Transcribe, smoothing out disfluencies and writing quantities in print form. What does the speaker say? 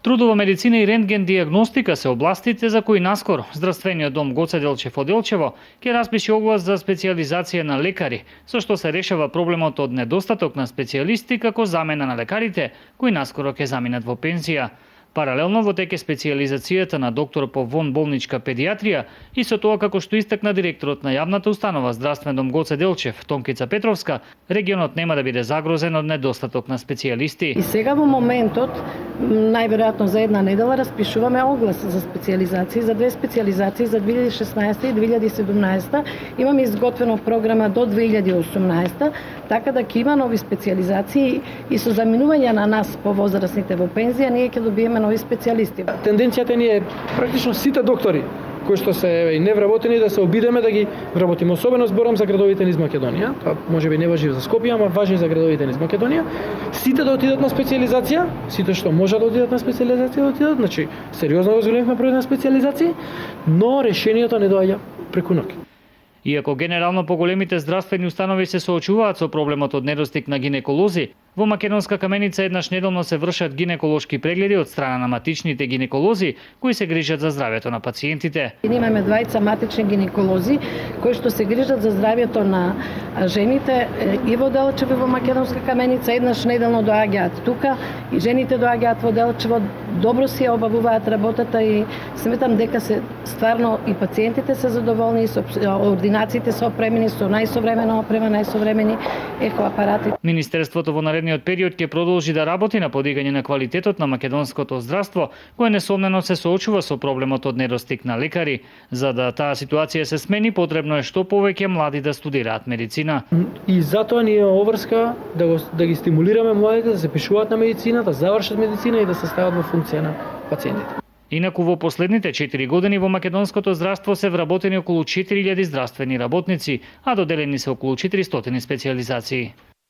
Трудова медицина и рентген диагностика се областите за кои наскоро Здравствениот дом Гоце Делчев од Делчево ќе распише оглас за специјализација на лекари, со што се решава проблемот од недостаток на специјалисти како замена на лекарите кои наскоро ќе заминат во пензија. Паралелно во теке специјализацијата на доктор по вонболничка педиатрија и со тоа како што истакна директорот на јавната установа Здравствен дом Гоце Делчев, Тонкица Петровска, регионот нема да биде загрозен од недостаток на специјалисти. И сега во моментот, најверојатно за една недела, распишуваме оглас за специјализации, за две специјализации за 2016 и 2017. Имаме изготвено програма до 2018, така да ќе има нови специјализации и со заминување на нас повозрасните во пензија, ние ќе добиеме нови специјалисти. Тенденцијата ни е практично сите доктори кои што се и невработени да се обидеме да ги вработиме, особено зборам за градовите низ Македонија. Тоа можеби не важи за Скопје, ама важи за градовите низ Македонија. Сите да отидат на специјализација, сите што можат да отидат на специјализација да отидат, значи сериозно го зголемивме број на специјализации, но решението не доаѓа преку ноќ. Иако генерално поголемите здравствени установи се соочуваат со проблемот од недостиг на гинеколози, во Македонска Каменица еднаш неделно се вршат гинеколошки прегледи од страна на матичните гинеколози кои се грижат за здравјето на пациентите. Имаме двајца матични гинеколози кои што се грижат за здравјето на жените и во Делчево и во Македонска Каменица. Еднаш неделно доаѓаат тука и жените доаѓаат во Делчево, добро си ја обавуваат работата и сметам дека се стварно и пациентите се задоволни, и ординациите се опремени со најсовремена опрема, најсовремени ехоапарати. Министерството во наредниот период ќе продолжи да работи на подигање на квалитетот на македонското здравство, кое несомнено се соочува со проблемот од недостиг на лекари. За да таа ситуација се смени, потребно е што повеќе млади да студираат медицина. И затоа ние обврска да ги стимулираме младите да се пишуваат на медицина, да завршат медицина и да се стават во функција на пациентите. Инаку во последните 4 години во македонското здравство се вработени околу 4000 здравствени работници, а доделени се околу 400 специјализации.